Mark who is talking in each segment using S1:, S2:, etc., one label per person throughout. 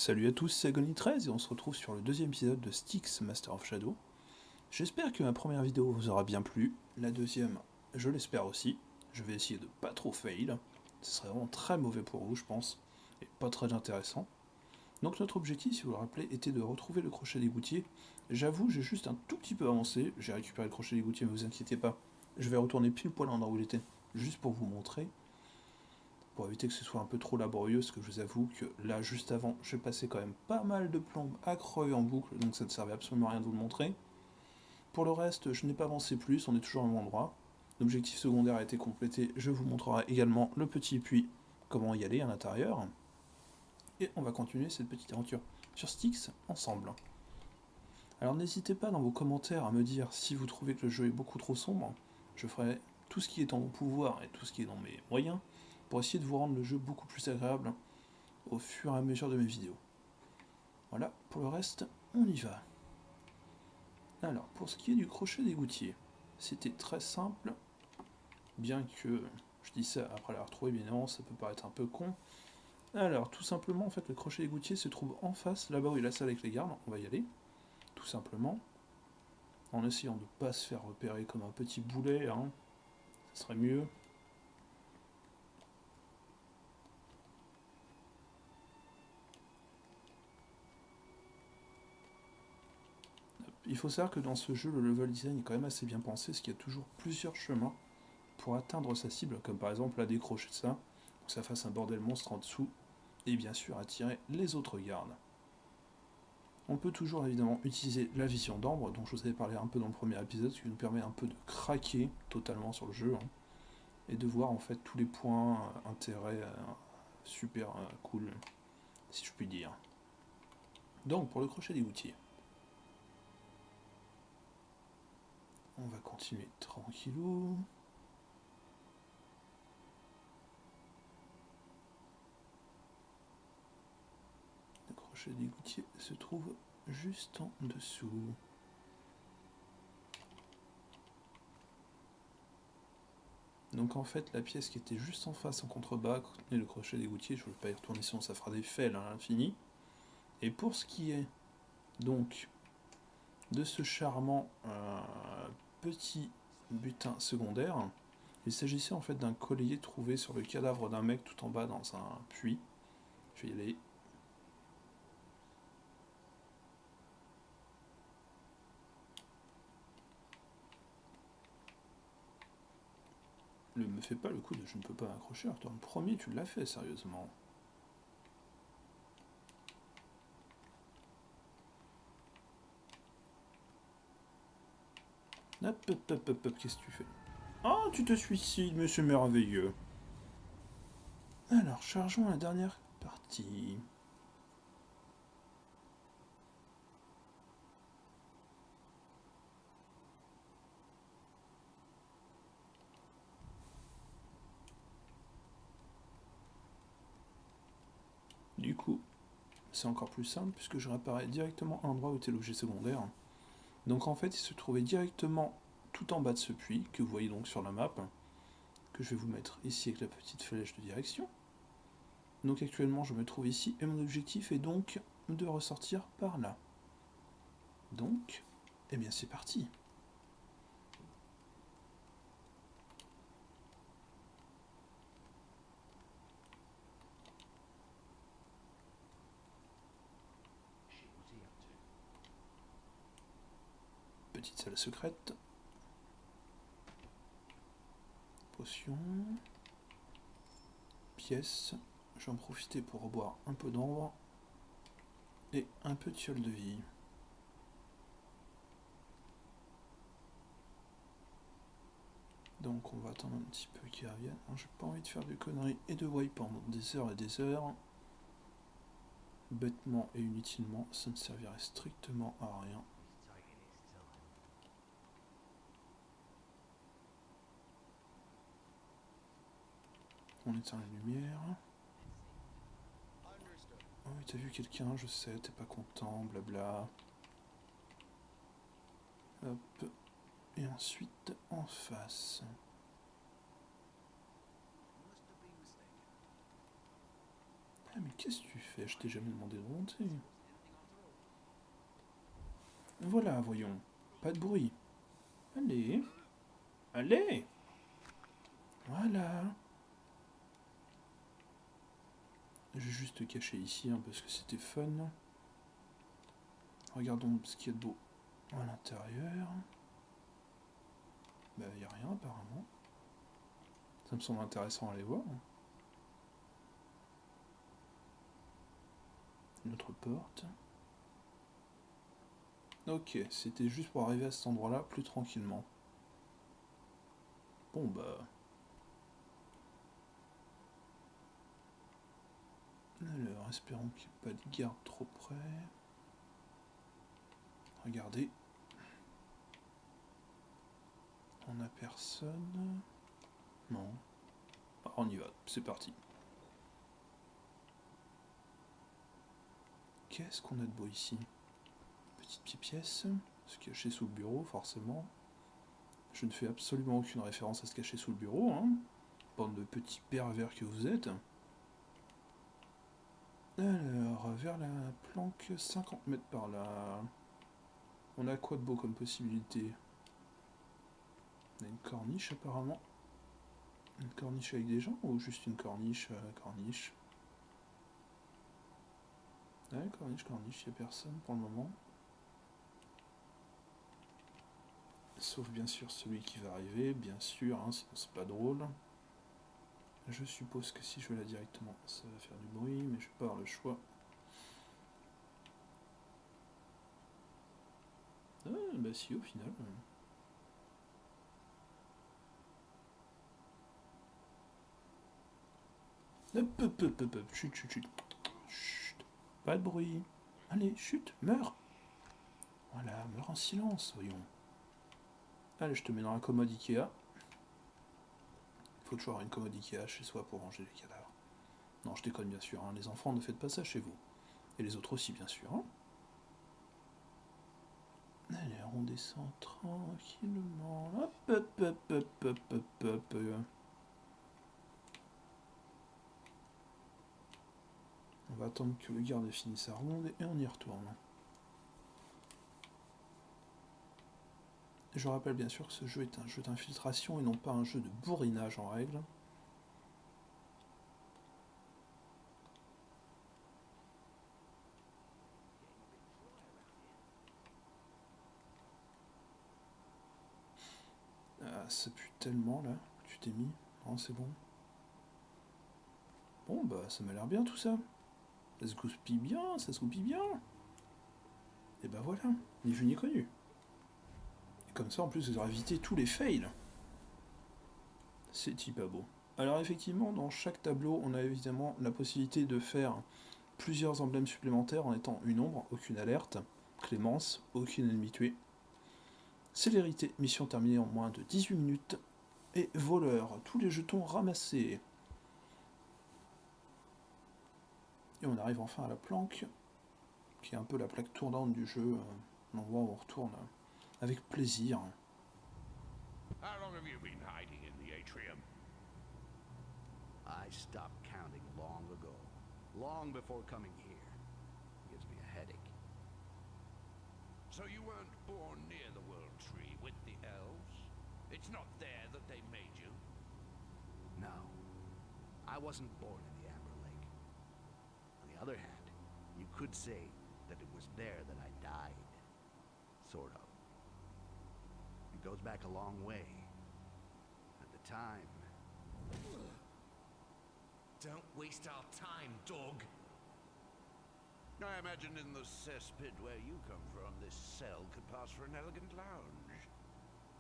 S1: Salut à tous, c'est Agony13 et on se retrouve sur le deuxième épisode de Styx Master of Shadow. J'espère que ma première vidéo vous aura bien plu, la deuxième, je l'espère aussi. Je vais essayer de pas trop fail, ce serait vraiment très mauvais pour vous je pense, et pas très intéressant. Donc notre objectif, si vous le rappelez, était de retrouver le crochet d'égoutier. J'avoue, j'ai juste un tout petit peu avancé, j'ai récupéré le crochet d'égoutier, mais vous inquiétez pas, je vais retourner pile poil à l'endroit où il était, juste pour vous montrer. Pour éviter que ce soit un peu trop laborieux, parce que je vous avoue que là, juste avant, je passais quand même pas mal de plombes à crever en boucle, donc ça ne servait absolument à rien de vous le montrer. Pour le reste, je n'ai pas avancé plus, on est toujours au même endroit. L'objectif secondaire a été complété, je vous montrerai également le petit puits, comment y aller à l'intérieur. Et on va continuer cette petite aventure sur Styx ensemble. Alors n'hésitez pas dans vos commentaires à me dire si vous trouvez que le jeu est beaucoup trop sombre. Je ferai tout ce qui est en mon pouvoir et tout ce qui est dans mes moyens pour essayer de vous rendre le jeu beaucoup plus agréable au fur et à mesure de mes vidéos. Voilà, pour le reste, on y va. Alors, pour ce qui est du crochet d'égoutier, c'était très simple, bien que je dis ça après l'avoir trouvé, bien évidemment, ça peut paraître un peu con. Alors, tout simplement, en fait, le crochet d'égoutier se trouve en face, là-bas où il y a la salle avec les gardes, on va y aller, tout simplement, en essayant de ne pas se faire repérer comme un petit boulet, hein, ça serait mieux. Il faut savoir que dans ce jeu, le level design est quand même assez bien pensé, parce qu'il y a toujours plusieurs chemins pour atteindre sa cible, comme par exemple la décrocher de ça, pour que ça fasse un bordel monstre en dessous, et bien sûr attirer les autres gardes. On peut toujours évidemment utiliser la vision d'ambre, dont je vous avais parlé un peu dans le premier épisode, ce qui nous permet un peu de craquer totalement sur le jeu, hein, et de voir en fait tous les points intérêts super cool, si je puis dire. Donc pour le crochet d'égoutier, on va continuer tranquillou. Le crochet d'égoutier se trouve juste en dessous. Donc en fait, la pièce qui était juste en face en contrebas contenait le crochet d'égoutier. Je ne vais pas y retourner sinon ça fera des fails à l'infini. Et pour ce qui est donc de ce charmant petit butin secondaire, il s'agissait en fait d'un collier trouvé sur le cadavre d'un mec tout en bas dans un puits. Je vais y aller. Ne me fais pas le coup de je ne peux pas m'accrocher, alors toi le premier tu l'as fait sérieusement. Hop, hop, hop, hop, hop, qu'est-ce que tu fais? Oh, tu te suicides, mais c'est merveilleux. Alors, chargeons la dernière partie. Du coup, c'est encore plus simple puisque je réapparais directement à l'endroit où était l'objet secondaire. Donc en fait, il se trouvait directement tout en bas de ce puits, que vous voyez donc sur la map, que je vais vous mettre ici avec la petite flèche de direction. Donc actuellement, je me trouve ici et mon objectif est donc de ressortir par là. Donc, eh bien c'est parti. Petite salle secrète. Potion. Pièce. J'en profitais pour reboire un peu d'ambre. Et un peu de fiole de vie. Donc on va attendre un petit peu qu'il revienne. J'ai pas envie de faire des conneries et de wipe pendant des heures et des heures. Bêtement et inutilement, ça ne servirait strictement à rien. On éteint la lumière. Oh oui, t'as vu quelqu'un, je sais, t'es pas content, blabla. Hop. Et ensuite, en face. mais qu'est-ce que tu fais? Je t'ai jamais demandé de remonter. Voilà, voyons. Pas de bruit. Allez. Allez. Voilà. Je vais juste te cacher ici, hein, parce que c'était fun. Regardons ce qu'il y a de beau à l'intérieur. Bah, il n'y a rien apparemment. Ça me semble intéressant à aller voir. Une autre porte. Ok, c'était juste pour arriver à cet endroit-là plus tranquillement. Bon bah... Alors, espérons qu'il n'y ait pas de garde trop près. Regardez. On n'a personne. Non. Ah, on y va, c'est parti. Qu'est-ce qu'on a de beau ici? Petite pièce, se cacher sous le bureau, forcément. Je ne fais absolument aucune référence à se cacher sous le bureau, hein. Bande de petits pervers que vous êtes. Alors, vers la planque, 50 mètres par là. On a quoi de beau comme possibilité? On a une corniche apparemment. Une corniche avec des gens ou juste une corniche? Corniche. Ouais, corniche, il n'y a personne pour le moment. Sauf bien sûr celui qui va arriver, bien sûr, hein, sinon c'est pas drôle. Je suppose que si je vais là directement, ça va faire du bruit, mais je vais pas avoir le choix. Ah, bah si, au final. Hop, chut, chut, chut. Chut, pas de bruit. Allez, chut, meurs. Voilà, meurs en silence, voyons. Allez, je te mets dans la commode Ikea. Il faut toujours avoir une commode Ikea chez soi pour ranger les cadavres. Non, je déconne bien sûr, hein. Les enfants, ne faites pas ça chez vous. Et les autres aussi, bien sûr. Hein. Allez, on descend tranquillement. Hop. On va attendre que le garde finisse sa ronde et on y retourne. Je rappelle bien sûr que ce jeu est un jeu d'infiltration et non pas un jeu de bourrinage en règle. Ah, ça pue tellement là, que tu t'es mis. Non, c'est bon. Bon, bah ça m'a l'air bien tout ça. Ça se goupille bien, ça se goupille bien. Et bah voilà, ni vu ni connu. Et comme ça, en plus, vous aurez évité tous les fails. C'est pas beau. Alors effectivement, dans chaque tableau, on a évidemment la possibilité de faire plusieurs emblèmes supplémentaires en étant une ombre, aucune alerte, clémence, aucune ennemi tué, célérité, mission terminée en moins de 18 minutes, et voleur, tous les jetons ramassés. Et on arrive enfin à la planque, qui est un peu la plaque tournante du jeu, l'endroit où on retourne avec plaisir.
S2: How long have you been hiding in the atrium?
S3: I stopped counting long ago. Long before coming here. Gives me a headache.
S2: So you weren't born near the World Tree with the elves? It's not there that they made you?
S3: No. I wasn't born in the Amber Lake. On the other hand, you could say that it was there that I died. Sort of. It goes back a long way. At the time...
S2: Don't waste our time, dog. I imagine in the cesspit where you come from, this cell could pass for an elegant lounge.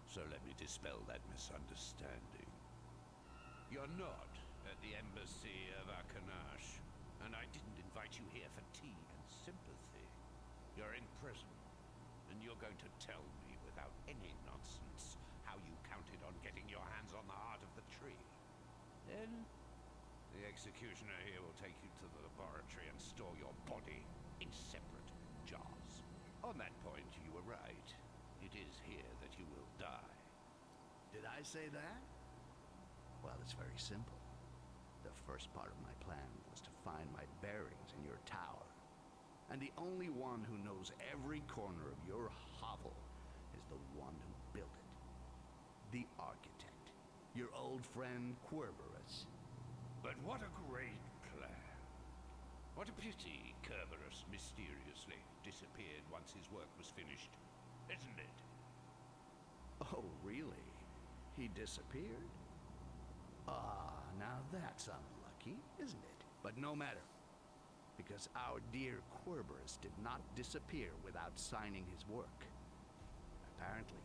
S2: So let me dispel that misunderstanding. You're not at the embassy of Akanash, and I didn't invite you here for tea and sympathy. You're in prison, and you're going to tell me without any nonsense how you counted on getting your hands on the heart of the tree. Then the executioner here will take you to the laboratory and store your body in separate jars. On that point, you were right. It is here that you will die.
S3: Did I say that? Well, it's very simple. The first part of my plan was to find my bearings in your tower. And the only one who knows every corner of your hovel is the one who built it. The architect. Your old friend Kerberos.
S2: But what a great plan. What a pity Kerberos mysteriously disappeared once his work was finished, isn't it?
S3: Oh, really? He disappeared? Ah, now that's unlucky, isn't it? But no matter. Because our dear Kerberos did not disappear without signing his work. Apparently,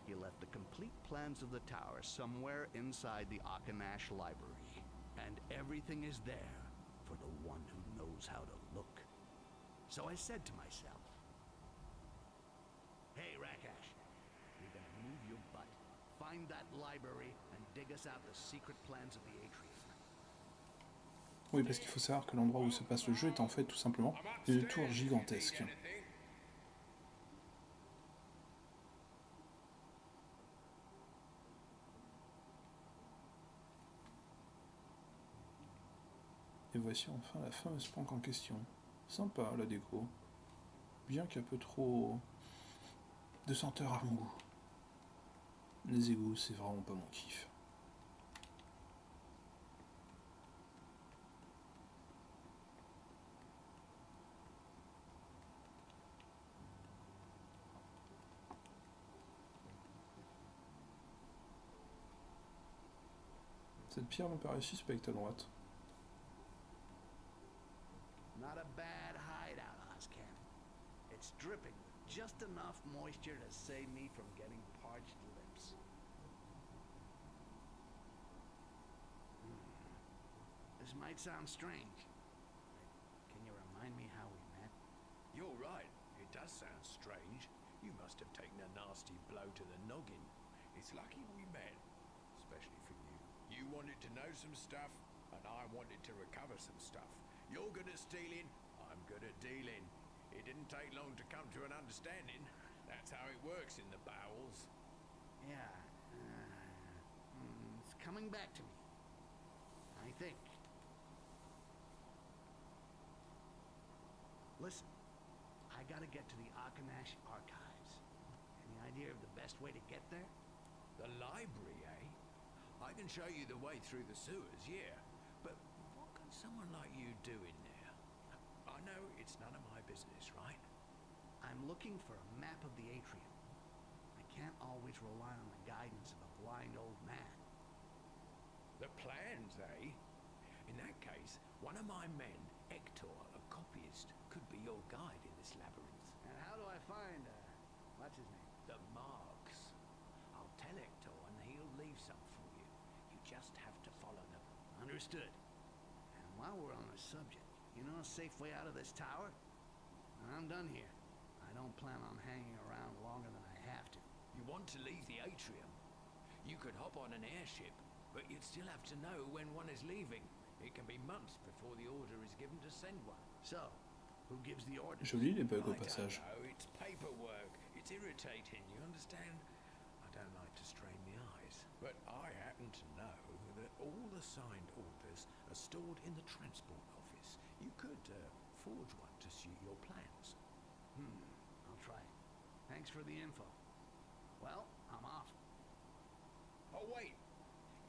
S3: he left the complete plans of the tower somewhere inside the Akanash library. And everything is there for the one who knows how to look. So I said to myself, hey, Rakash, you're gonna move your butt, find that library, and dig us out the secret plans of the Atrium.
S1: Oui, parce qu'il faut savoir que l'endroit où se passe le jeu est en fait tout simplement une tour gigantesque. Et voici enfin la fameuse planque en question. Sympa la déco. Bien qu'un peu trop de senteur à mon goût. Les égouts, c'est vraiment pas mon kiff. Cette pierre me paraît suspecte à droite.
S3: Not a bad hideout, Ozcan. It's dripping with just enough moisture to save me from getting parched lips. This might sound strange. Can you remind me how we met?
S4: You're right. It does sound strange. You must have taken a nasty blow to the noggin. It's lucky we met, especially for you. You wanted to know some stuff, and I wanted to recover some stuff. You're good at stealing, I'm good at dealing. It didn't take long to come to an understanding. That's how it works in the bowels.
S3: Yeah, it's coming back to me. I think. Listen, I gotta get to the Akanash archives. Any idea of the best way to get there?
S4: The library, eh? I can show you the way through the sewers, yeah. But what can someone like you do in there? I know it's none of my business, right?
S3: I'm looking for a map of the Atrium. I can't always rely on the guidance of a blind old man.
S4: The plans, eh? In that case, one of my men, Hector, a copyist, could be your guide in this labyrinth.
S3: And how do I find, what's his name?
S4: The marks. I'll tell Hector and he'll leave some for you. You just have to follow them.
S3: Understood. And while we're on the subject, you know a safe way out of this tower? I'm done here. I don't plan on hanging around longer than I have to.
S4: You want to leave the Atrium? You could hop on an airship, but you'd still have to know when one is leaving. It can be months before the order is given to send one.
S3: So, who gives the order?
S1: Joli les bugs au
S4: I don't
S1: passage.
S4: know, it's paperwork. It's irritating, you understand? I don't like to strain the eyes. But I happen to know that all the signed orders are stored in the transport office. You could forge one to suit your plans.
S3: I'll try it. Thanks for the info. Well, I'm off.
S4: Oh, wait.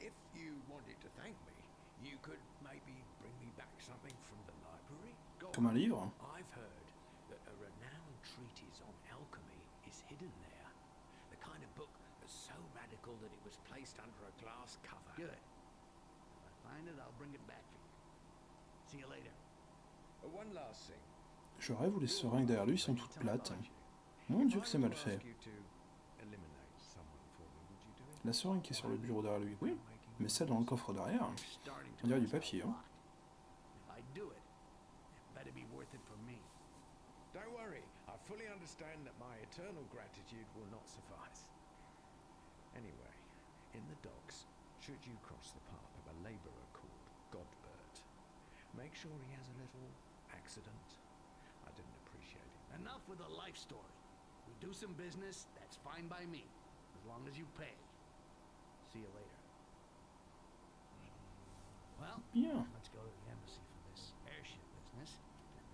S4: If you wanted to thank me, you could maybe bring me back something from the library. Go
S1: Comme un livre.
S4: I've heard that a renowned treatise on alchemy is hidden there. The kind of book that's so radical that it was placed under a glass cover.
S3: Good. If I find it, I'll bring it back for you. See you later.
S4: One last thing.
S1: Je rêve où les seringues derrière lui sont toutes plates. Mon dieu que c'est mal fait. La seringue qui est sur le bureau derrière lui, oui. Mais celle dans le coffre derrière, on dirait du papier. Hein.
S3: If I do it, it better be worth it for me.
S4: Don't worry, I fully understand that my eternal gratitude will not suffice. Anyway, in the docks, should you cross the path of a labourer called Godbert, make sure he has a little accident. I didn't appreciate it.
S3: Enough with the life story. We do some business, that's fine by me. As long as you pay. See you later. Well,
S1: Bien.
S3: let's go to the embassy for this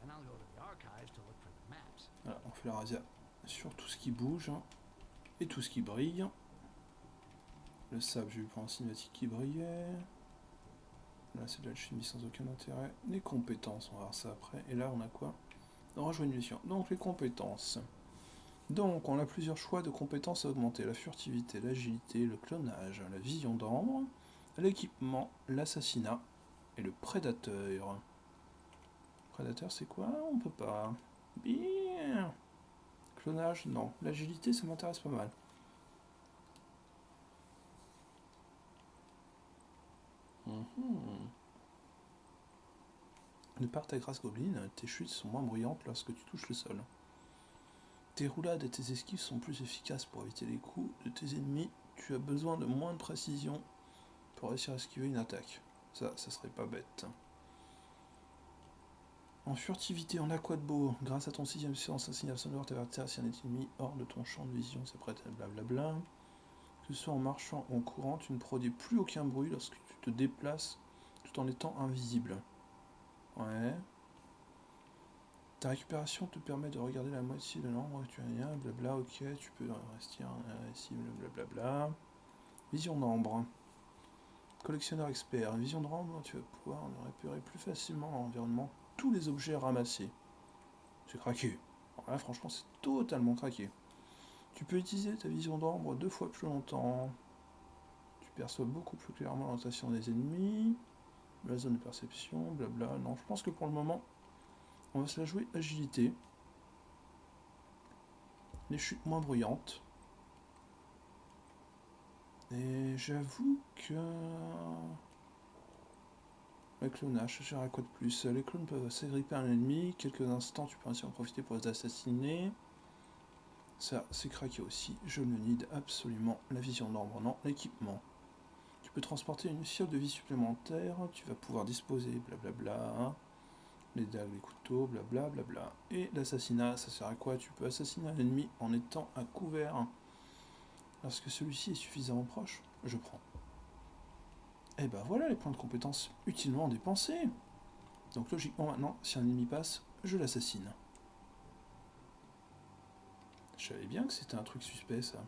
S3: and I'll go to the archives to look for the maps.
S1: Voilà, on fait la razzia sur tout ce qui bouge hein, et tout ce qui brille. Le sable, j'ai vu pour un cinématique qui brillait. Là, c'est de l'alchimie sans aucun intérêt. Les compétences, on va voir ça après. Et là, on a quoi? Rejoindre une mission. Donc, les compétences. Donc, on a plusieurs choix de compétences à augmenter. La furtivité, l'agilité, le clonage, la vision d'ambre, l'équipement, l'assassinat et le prédateur. Prédateur, c'est quoi? On peut pas. Bien. Clonage, non. L'agilité, ça m'intéresse pas mal. De par ta grâce goblin, tes chutes sont moins bruyantes lorsque tu touches le sol. Tes roulades et tes esquives sont plus efficaces pour éviter les coups de tes ennemis. Tu as besoin de moins de précision pour réussir à esquiver une attaque. Ça serait pas bête. En furtivité, on a quoi de beau? Grâce à ton 6ème sens, un signal sonore t'avertira si un ennemi hors de ton champ de vision s'apprête à blablabla. Que ce soit en marchant ou en courant, tu ne produis plus aucun bruit lorsque tu te déplaces tout en étant invisible. Ouais. Ta récupération te permet de regarder la moitié de l'ombre, tu as rien, blabla, ok, tu peux rester invisible, blablabla. Vision d'ambre. Collectionneur expert. Vision d'ambre, tu vas pouvoir repérer plus facilement dans l'environnement tous les objets ramassés. C'est craqué. Alors là, franchement, c'est totalement craqué. Tu peux utiliser ta vision d'ambre 2 fois plus longtemps. Tu perçois beaucoup plus clairement l'orientation des ennemis. La zone de perception, blabla. Non, je pense que pour le moment, on va se la jouer agilité. Les chutes moins bruyantes. Et j'avoue que... Le clonage, je dirais quoi de plus? Les clones peuvent s'agripper à un ennemi. Quelques instants, tu peux ainsi en profiter pour les assassiner. Ça, c'est craqué aussi. Je ne need absolument. La vision d'ambre, non. L'équipement. Tu peux transporter une fiole de vie supplémentaire. Tu vas pouvoir disposer, blablabla. Les dagues, les couteaux, blablabla. Et l'assassinat, ça sert à quoi? Tu peux assassiner un ennemi en étant à couvert. Lorsque celui-ci est suffisamment proche, je prends. Et ben voilà les points de compétence utilement dépensés. Donc logiquement maintenant, si un ennemi passe, je l'assassine. Je savais bien que c'était un truc suspect ça.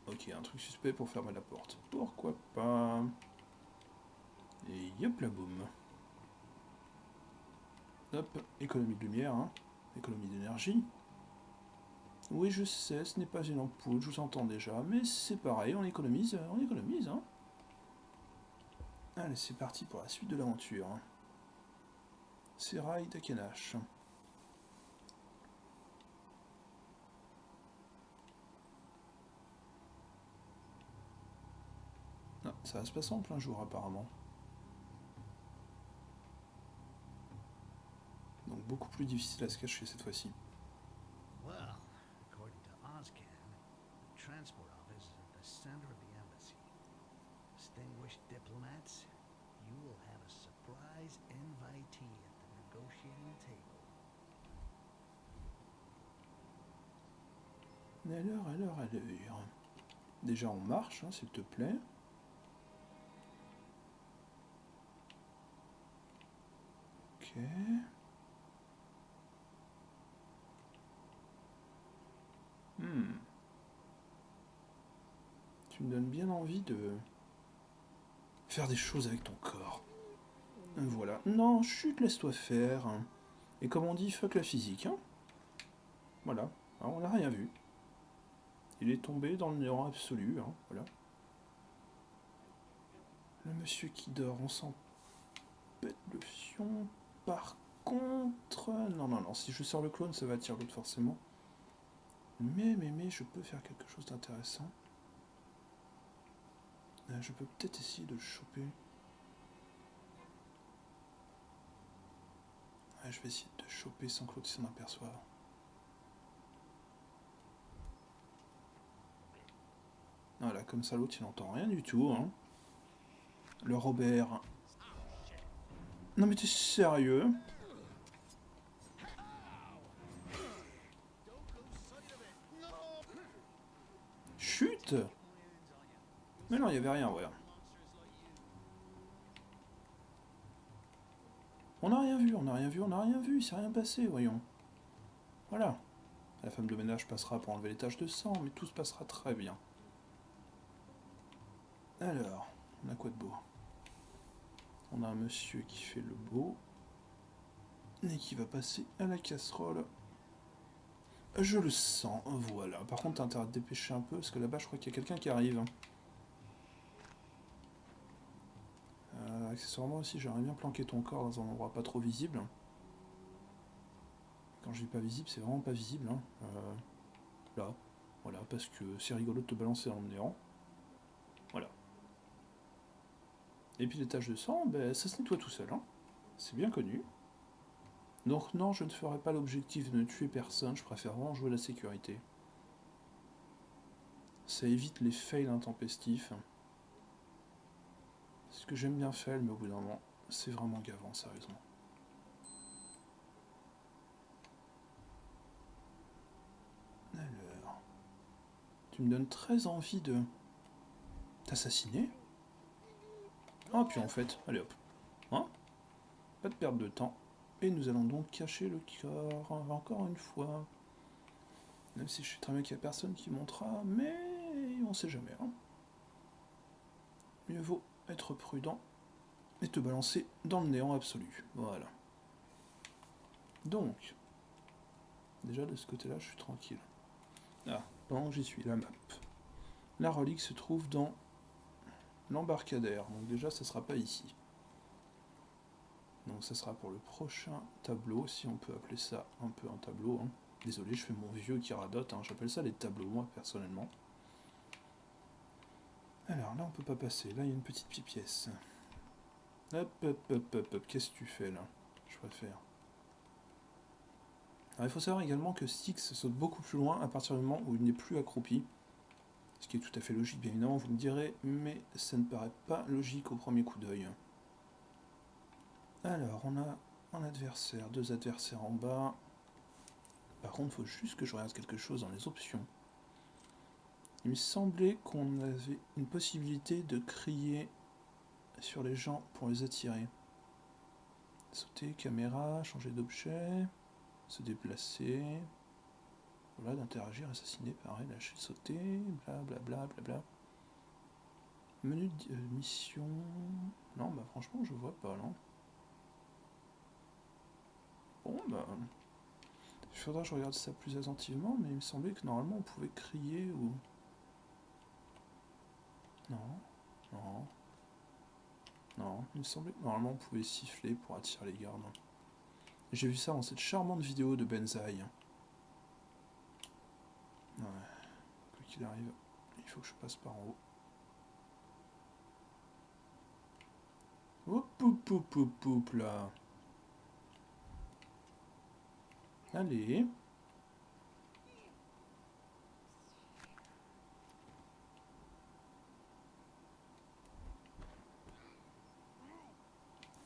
S1: Ok, un truc suspect pour fermer la porte. Pourquoi pas? Et yop la boum. Hop, économie de lumière, hein. Économie d'énergie. Oui, je sais, ce n'est pas une ampoule, je vous entends déjà, mais c'est pareil, on économise, hein. Allez, c'est parti pour la suite de l'aventure. Serail d'Akenash. Ah, ça va se passer en plein jour apparemment. Donc beaucoup plus difficile à se cacher cette fois-ci.
S3: Well, according to Ozcan, the transport office is at the center of the embassy. Distinguished diplomats, you will have a surprise invitee at the negotiating table.
S1: Alors. Déjà on marche, hein, s'il te plaît. Ok. Tu me donnes bien envie de faire des choses avec ton corps. Voilà. Non, chut, laisse-toi faire. Et comme on dit, fuck la physique, hein. Voilà. Alors, on n'a rien vu. Il est tombé dans le néant absolu, hein. Voilà. Le monsieur qui dort, on s'en pète le fion. Par contre... Non, si je sors le clone, ça va attirer l'autre forcément. Mais, je peux faire quelque chose d'intéressant. Je peux peut-être essayer de le choper. Je vais essayer de le choper sans que l'autre s'en aperçoive. Voilà, comme ça l'autre il n'entend rien du tout, hein. Le Robert. Non mais t'es sérieux? Chut! Mais non, il n'y avait rien, ouais. On n'a rien vu, on n'a rien vu, on n'a rien vu, il s'est rien passé, voyons. Voilà. La femme de ménage passera pour enlever les taches de sang, mais tout se passera très bien. Alors, on a quoi de beau? On a un monsieur qui fait le beau. Et qui va passer à la casserole. Je le sens, voilà. Par contre, t'as intérêt à te dépêcher un peu, parce que là-bas, je crois qu'il y a quelqu'un qui arrive. Accessoirement aussi, j'aimerais bien planquer ton corps dans un endroit pas trop visible. Quand je dis pas visible, c'est vraiment pas visible. Hein. Là, voilà, parce que c'est rigolo de te balancer dans le néant. Voilà. Et puis les taches de sang, ben, ça se nettoie tout seul. Hein. C'est bien connu. Donc non, je ne ferai pas l'objectif de ne tuer personne, je préfère vraiment jouer la sécurité. Ça évite les fails intempestifs. C'est ce que j'aime bien faire, mais au bout d'un moment, c'est vraiment gavant, sérieusement. Alors... Tu me donnes très envie de... t'assassiner? Ah, puis en fait, allez hop. Hein? Pas de perte de temps. Et nous allons donc cacher le corps, encore une fois. Même si je sais très bien qu'il n'y a personne qui montera, mais on sait jamais. Hein. Mieux vaut être prudent et te balancer dans le néant absolu. Voilà. Donc, déjà de ce côté-là, je suis tranquille. Ah, pendant que j'y suis, la map. La relique se trouve dans l'embarcadère, donc déjà ça sera pas ici. Donc ça sera pour le prochain tableau, si on peut appeler ça un peu un tableau. Hein. Désolé, je fais mon vieux qui radote, hein. J'appelle ça les tableaux, moi, personnellement. Alors là, on peut pas passer. Là, il y a une petite pièce. Hop, hop, hop, hop, hop. Qu'est-ce que tu fais, là? Je préfère. Alors, il faut savoir également que Styx saute beaucoup plus loin à partir du moment où il n'est plus accroupi. Ce qui est tout à fait logique, bien évidemment, vous me direz, mais ça ne paraît pas logique au premier coup d'œil. Alors, on a un adversaire, 2 adversaires en bas. Par contre, il faut juste que je regarde quelque chose dans les options. Il me semblait qu'on avait une possibilité de crier sur les gens pour les attirer. Sauter, caméra, changer d'objet, se déplacer. Voilà, d'interagir, assassiner, pareil, lâcher, sauter, blablabla, blablabla. Menu de mission... Non, bah franchement, je vois pas, non. Bon, bah... Il faudra que je regarde ça plus attentivement, mais il me semblait que normalement on pouvait crier ou... Non, non, non, il me semblait que normalement on pouvait siffler pour attirer les gardes. J'ai vu ça dans cette charmante vidéo de Benzaï. Ouais, quoi qu'il arrive, il faut que je passe par en haut. Hop, hop, hop, hop, hop, là. Allez.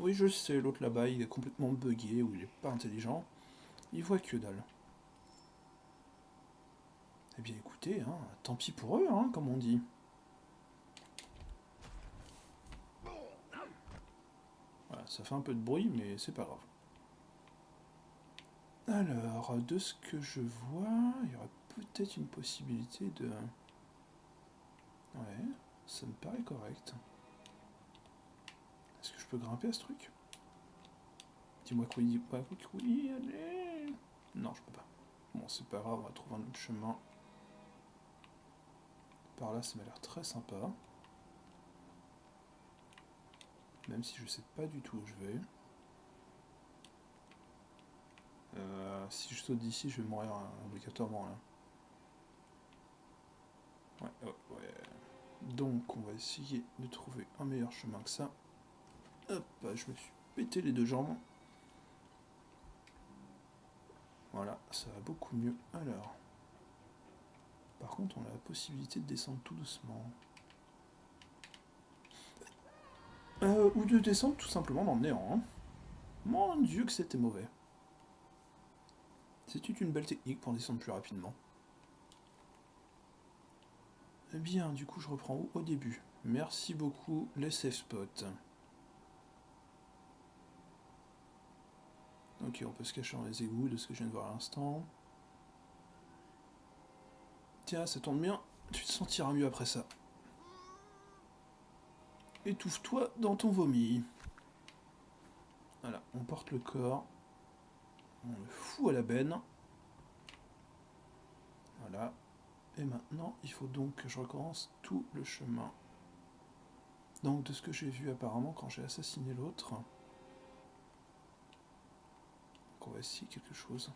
S1: Oui, je sais, l'autre là-bas, il est complètement buggé, ou il est pas intelligent. Il voit que dalle. Eh bien écoutez, hein, tant pis pour eux, hein, comme on dit. Voilà, ça fait un peu de bruit, mais c'est pas grave. Alors, de ce que je vois, il y aurait peut-être une possibilité de... Ouais, ça me paraît correct. Est-ce que je peux grimper à ce truc? Dis-moi que oui, dis-moi que oui, allez. Non, je peux pas. Bon, c'est pas grave, on va trouver un autre chemin. Par là, ça m'a l'air très sympa. Même si je sais pas du tout où je vais. Si je saute d'ici, je vais mourir obligatoirement là. Ouais, oh, ouais. Donc, on va essayer de trouver un meilleur chemin que ça. Hop, je me suis pété les 2 jambes. Voilà, ça va beaucoup mieux. Alors, par contre, on a la possibilité de descendre tout doucement. Ou de descendre tout simplement dans le néant. Hein. Mon Dieu que c'était mauvais. C'était une belle technique pour descendre plus rapidement. Eh bien, du coup, je reprends où? Au début. Merci beaucoup, les safe spots. Ok, on peut se cacher dans les égouts de ce que je viens de voir à l'instant. Tiens, ça tombe bien, tu te sentiras mieux après ça. Étouffe-toi dans ton vomi. Voilà, on porte le corps. On le fout à la benne. Voilà. Et maintenant, il faut donc que je recommence tout le chemin. Donc, de ce que j'ai vu apparemment quand j'ai assassiné l'autre. Donc, on va essayer quelque chose.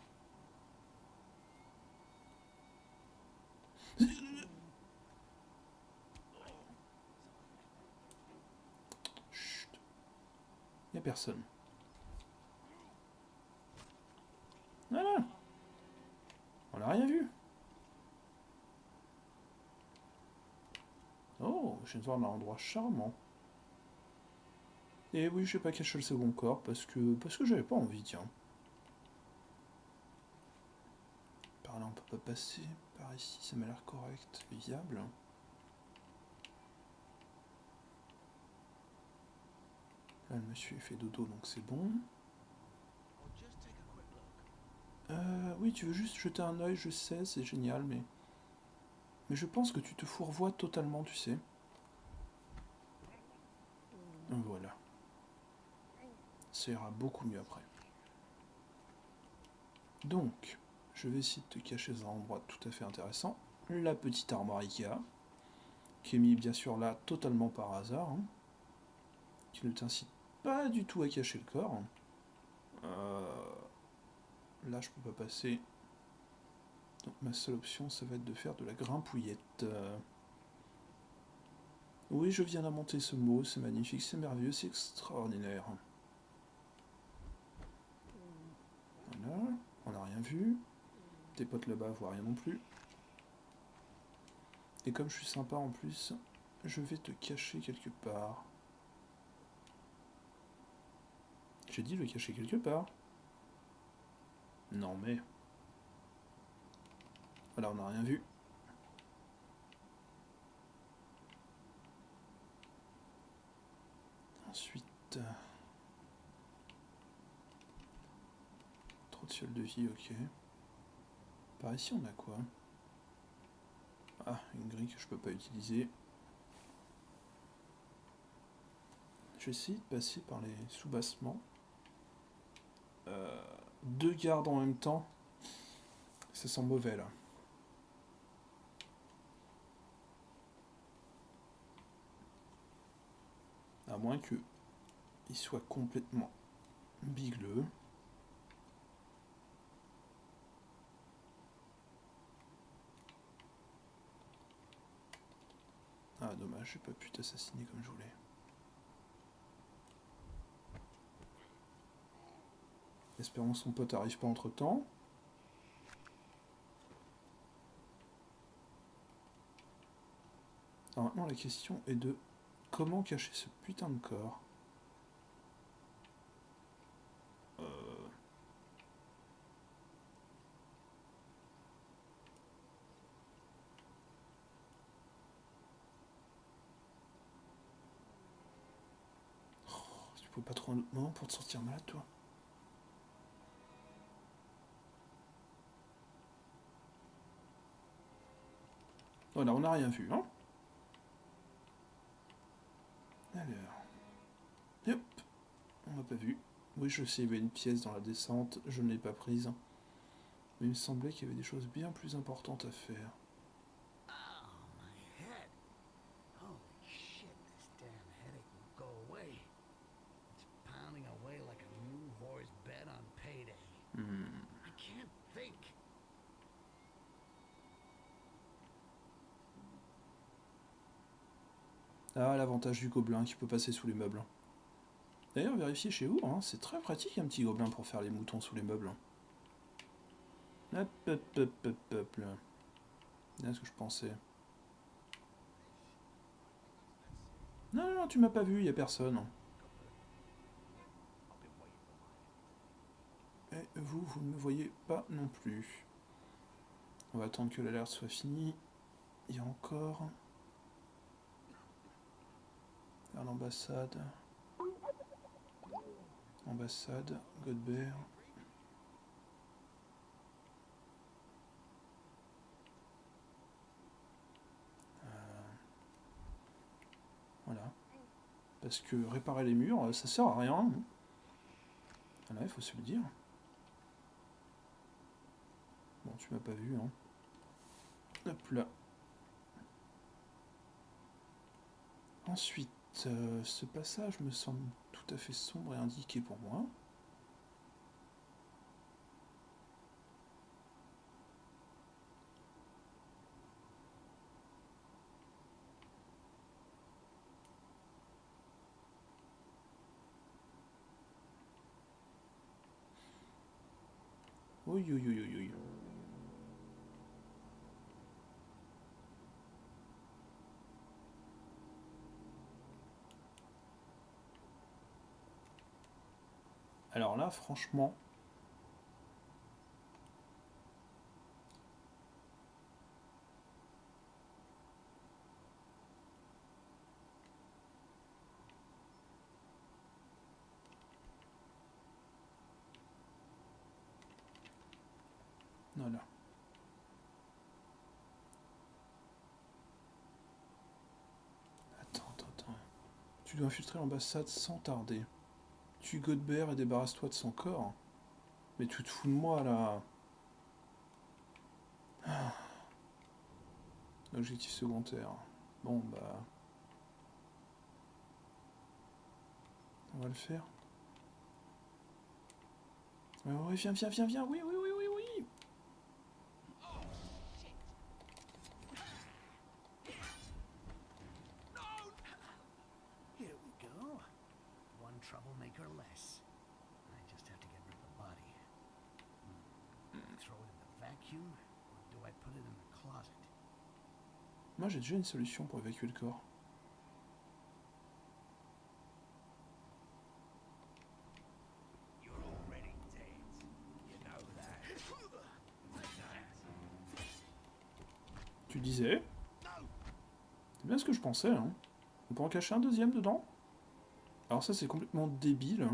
S1: Chut. Il n'y a personne. Voilà. On n'a rien vu. Oh, je viens de voir un endroit charmant. Et oui, j'ai pas caché le second corps parce que j'avais pas envie, tiens. Par là, on peut pas passer. Par ici, ça m'a l'air correct, viable. Là, le monsieur fait dodo, donc c'est bon. Oui, tu veux juste jeter un œil, je sais, c'est génial, mais je pense que tu te fourvoies totalement, tu sais. Voilà. Ça ira beaucoup mieux après. Donc, je vais essayer de te cacher dans un endroit tout à fait intéressant. La petite armoire Ikea, qui est mise bien sûr là totalement par hasard, hein, qui ne t'incite pas du tout à cacher le corps. Là, je peux pas passer. Donc, ma seule option, ça va être de faire de la grimpouillette. Oui, je viens d'inventer ce mot, c'est magnifique, c'est merveilleux, c'est extraordinaire. Voilà, on n'a rien vu. Tes potes là-bas voient rien non plus. Et comme je suis sympa en plus, je vais te cacher quelque part. J'ai dit le cacher quelque part. Non mais... Voilà, on n'a rien vu. Ensuite... Trop de fiole de vie, ok. Par ici, on a quoi? Ah, une grille que je peux pas utiliser. Je vais essayer de passer par les soubassements. Deux gardes en même temps. Ça sent mauvais, là. À moins que il soit complètement bigleux. Ah, dommage, j'ai pas pu t'assassiner comme je voulais. Espérons que son pote arrive pas entre temps. Alors maintenant, la question est de comment cacher ce putain de corps. Tu peux pas trouver un autre moment pour te sortir malade, toi? Voilà, on n'a rien vu, hein? Alors... Hop! On n'a pas vu. Oui, je sais, il y avait une pièce dans la descente, je ne l'ai pas prise. Mais il me semblait qu'il y avait des choses bien plus importantes à faire.
S3: Oh, my head. Holy shit, this damn headache won't go away. It's pounding away like a new whore's bed on payday. I can't think.
S1: Ah, l'avantage du gobelin qui peut passer sous les meubles. D'ailleurs, vérifiez chez vous, hein, c'est très pratique un petit gobelin pour faire les moutons sous les meubles. Hop, hop, hop, hop, hop, là. C'est ce que je pensais. Non, non, non, tu m'as pas vu, y a personne. Et vous, vous ne me voyez pas non plus. On va attendre que l'alerte soit finie. Il y a encore... Vers l'ambassade. Ambassade, Godbert. Parce que réparer les murs, ça sert à rien. Voilà, il faut se le dire. Bon, tu m'as pas vu, hein. Hop là. Ensuite, ce passage me semble tout à fait sombre et indiqué pour moi. Oui, oui, oui, oui, oui. Alors là, franchement... Voilà. Attends. Tu dois infiltrer l'ambassade sans tarder. Tue Godbert et débarrasse-toi de son corps. Mais tu te fous de moi, là. Objectif secondaire. Bon, bah... On va le faire. Oui, viens, oui, oui, oui, oui, oui.
S3: Here we go. One troublemaker less. I just have to get rid of the body. Throw it in the vacuum, or do I put it in the closet?
S1: Moi, j'ai déjà une solution pour évacuer le corps.
S2: You're already dead. You know that.
S1: Tu disais? C'est bien ce que je pensais, hein. On peut en cacher un deuxième dedans? Alors ça, c'est complètement débile.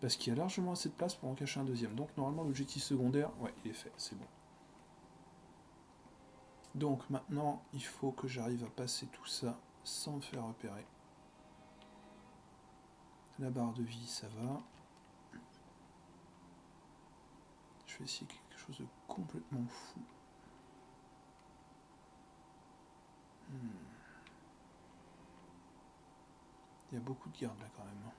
S1: Parce qu'il y a largement assez de place pour en cacher un deuxième. Donc normalement, l'objectif secondaire, ouais, il est fait, c'est bon. Donc maintenant, il faut que j'arrive à passer tout ça sans me faire repérer. La barre de vie, ça va. Je vais essayer quelque chose de complètement fou. Il y a beaucoup de gardes là quand même.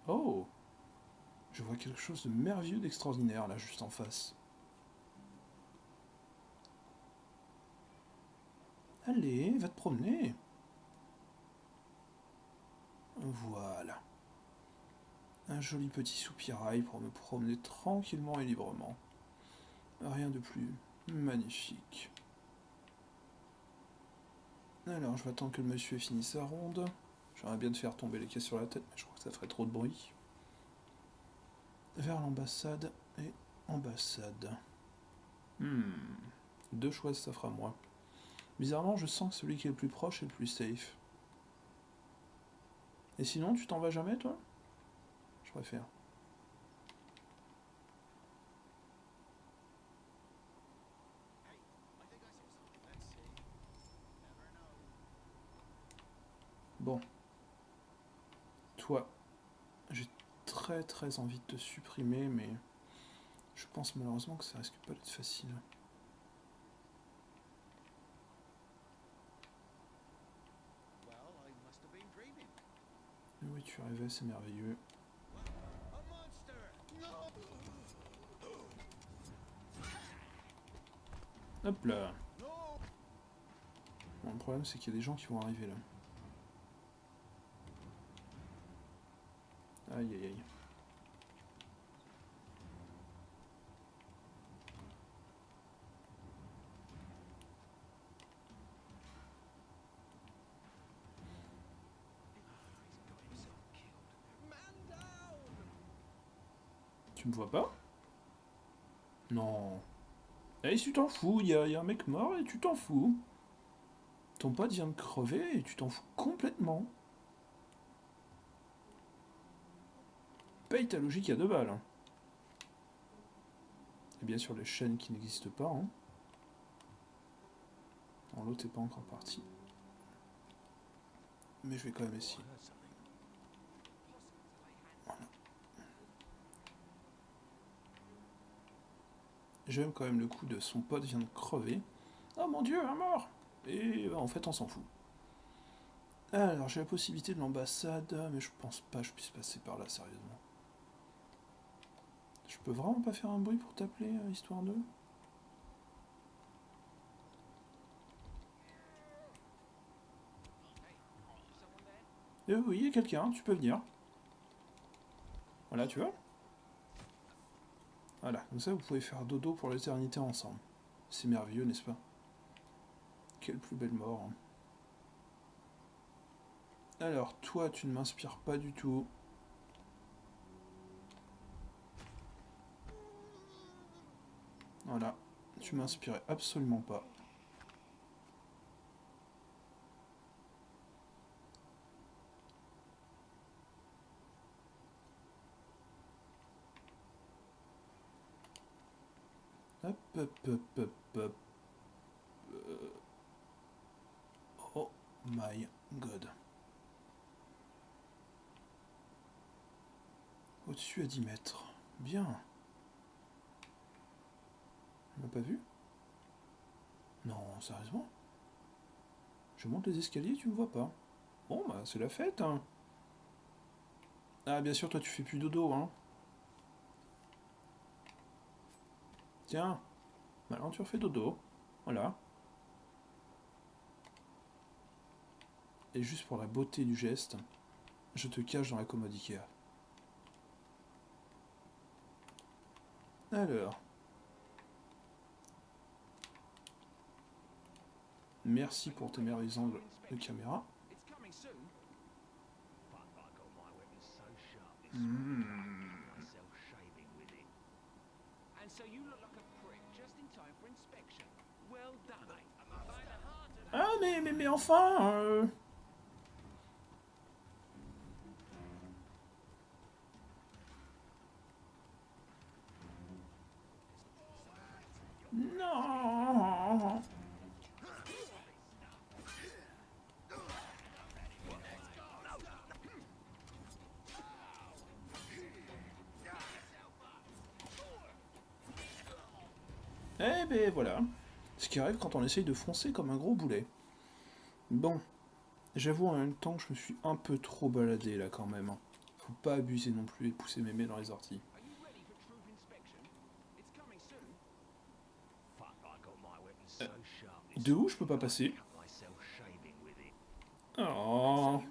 S1: Oh! Je vois quelque chose de merveilleux, d'extraordinaire là, juste en face. Allez, va te promener. Voilà. Un joli petit soupirail pour me promener tranquillement et librement. Rien de plus magnifique. Alors, je vais attendre que le monsieur ait fini sa ronde. J'aimerais bien te faire tomber les caisses sur la tête, mais je crois que ça ferait trop de bruit. Vers l'ambassade et ambassade. Deux choix, ça fera moi. Bizarrement, je sens que celui qui est le plus proche est le plus safe. Et sinon, tu t'en vas jamais, toi? Je préfère. Bon. Toi, j'ai très envie de te supprimer, mais je pense malheureusement que ça risque pas d'être facile. Oui, tu rêvais, c'est merveilleux. Hop là. Bon, le problème, c'est qu'il y a des gens qui vont arriver là. Aïe aïe aïe. Tu me vois pas? Non. Eh, si tu t'en fous, il y a un mec mort et tu t'en fous. Ton pote vient de crever et tu t'en fous complètement. Paye ta logique à 2 balles. Hein. Et bien sûr les chaînes qui n'existent pas. Hein. Bon, l'autre n'est pas encore parti. Mais je vais quand même essayer. Voilà. J'aime quand même le coup de son pote vient de crever. Oh mon dieu, un mort! Et en fait, on s'en fout. Alors, j'ai la possibilité de l'ambassade, mais je pense pas que je puisse passer par là, sérieusement. Je peux vraiment pas faire un bruit pour t'appeler, histoire de... Oui, il y a quelqu'un, tu peux venir. Voilà, tu vois? Voilà, comme ça vous pouvez faire dodo pour l'éternité ensemble. C'est merveilleux, n'est-ce pas? Quelle plus belle mort. Hein. Alors, toi, tu ne m'inspires pas du tout. Voilà, tu m'inspirais absolument pas. Hop, hop, hop, hop, hop. Oh my god. Au-dessus à 10 mètres. Bien. Tu m'as pas vu? Non, sérieusement? Je monte les escaliers, tu me vois pas. Bon, bah, c'est la fête, hein. Ah, bien sûr, toi, tu fais plus dodo, hein. Tiens, maintenant tu refais dodo. Voilà. Et juste pour la beauté du geste, je te cache dans la commode Ikea. Alors. Merci pour tes merveilleux angles de caméra. Ah mais enfin Non. Eh ben voilà. Ce qui arrive quand on essaye de foncer comme un gros boulet. Bon. J'avoue en même temps que je me suis un peu trop baladé là quand même. Faut pas abuser non plus et pousser mes mains dans les orties. De où je peux pas passer? Oh.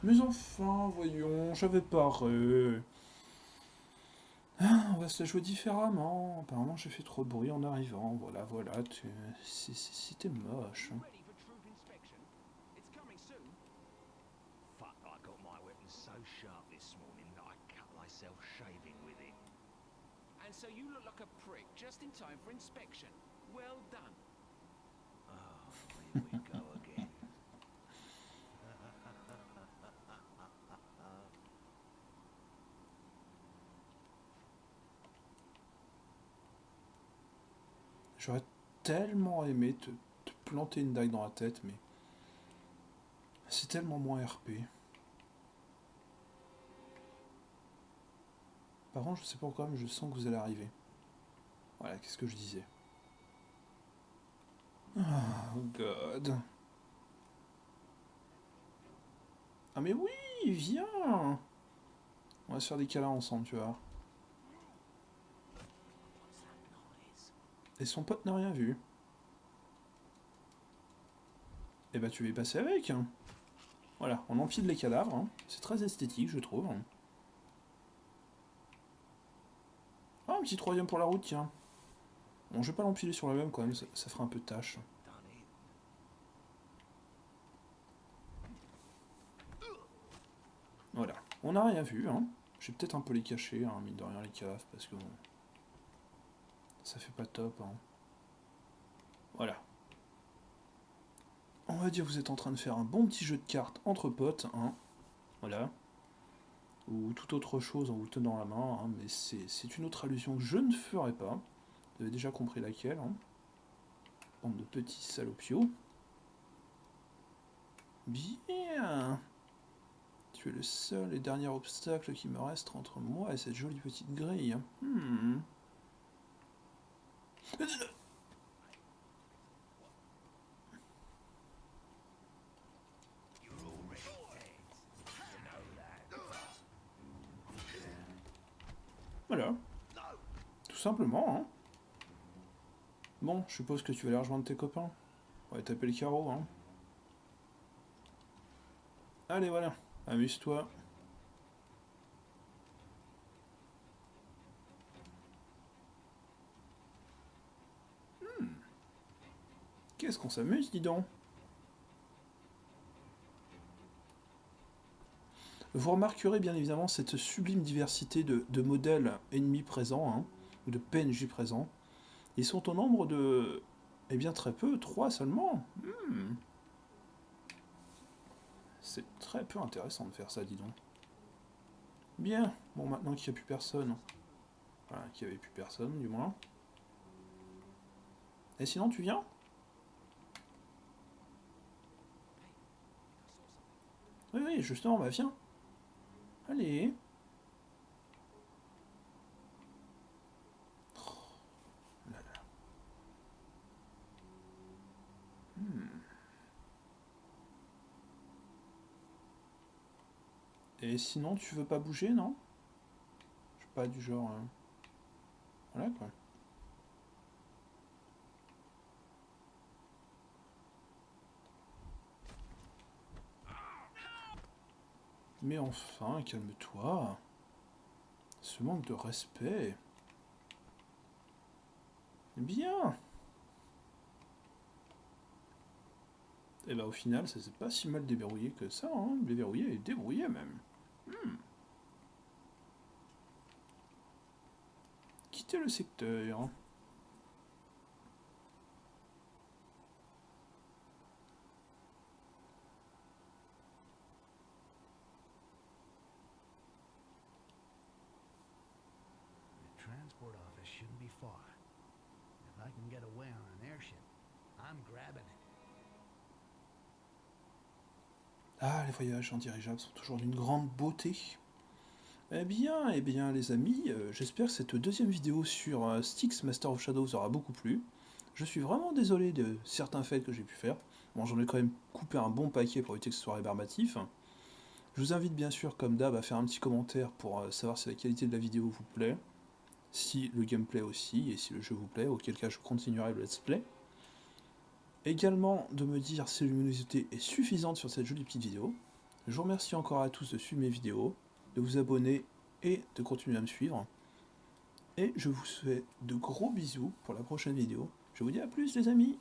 S1: Mais enfin, voyons, j'avais pas Ah, on va se la jouer différemment. Apparemment, j'ai fait trop de bruit en arrivant. Voilà, voilà, c'était moche.
S3: So you look like a prick just in time for inspection. Well done. Oh, here we go again.
S1: J'aurais tellement aimé te planter une dague dans la tête, mais c'est tellement moins RP. Par contre, je sais pas pourquoi, mais je sens que vous allez arriver. Voilà, qu'est-ce que je disais? Oh god. Ah mais oui, viens. On va se faire des câlins ensemble, tu vois. Et son pote n'a rien vu. Et bah tu vas y passer avec. Hein. Voilà, on empile les cadavres. Hein. C'est très esthétique, je trouve. Ah, un petit troisième pour la route, tiens. Bon, je vais pas l'empiler sur la même quand même, ça fera un peu de tâche. Voilà, on n'a rien vu, hein. Je vais peut-être un peu les cacher, hein, mine de rien, les caves, parce que bon, ça fait pas top. Hein. Voilà. On va dire que vous êtes en train de faire un bon petit jeu de cartes entre potes, hein. Voilà. Ou toute autre chose en vous tenant la main, hein, mais c'est une autre allusion que je ne ferai pas. Vous avez déjà compris laquelle, hein. Bande de petits salopios. Bien. Tu es le seul et dernier obstacle qui me reste entre moi et cette jolie petite grille. Voilà. Tout simplement, hein. Bon, je suppose que tu vas aller rejoindre tes copains. On va taper le carreau, hein. Allez, voilà. Amuse-toi. Qu'est-ce qu'on s'amuse, dis donc. Vous remarquerez bien évidemment cette sublime diversité de modèles ennemis présents, hein, ou de PNJ présents. Ils sont au nombre de... Eh bien très peu, 3 seulement. C'est très peu intéressant de faire ça, dis donc. Bien, bon maintenant qu'il n'y a plus personne. Voilà, qu'il n'y avait plus personne du moins. Et sinon tu viens ? Oui, justement, bah viens. Allez. Oh, là là. Et sinon, tu veux pas bouger, non? Je suis pas du genre... Voilà, quoi. Mais enfin, calme-toi. Ce manque de respect. Bien. Et bah au final, ça s'est pas si mal déverrouillé que ça, hein. Déverrouillé et débrouillé même. Quittez le secteur.
S3: The transport office shouldn't be far. If I can get away on an airship, I'm grabbing it.
S1: Ah, les voyages en dirigeable sont toujours d'une grande beauté. Eh bien, les amis, j'espère que cette deuxième vidéo sur Styx Master of Shadows vous aura beaucoup plu. Je suis vraiment désolé de certains faits que j'ai pu faire. Bon, j'en ai quand même coupé un bon paquet pour éviter que ce soit rébarbatif. Je vous invite bien sûr, comme d'hab, à faire un petit commentaire pour savoir si la qualité de la vidéo vous plaît, si le gameplay aussi, et si le jeu vous plaît, auquel cas je continuerai le let's play. Également de me dire si la luminosité est suffisante sur cette jolie petite vidéo. Je vous remercie encore à tous de suivre mes vidéos, de vous abonner et de continuer à me suivre. Et je vous fais de gros bisous pour la prochaine vidéo. Je vous dis à plus les amis.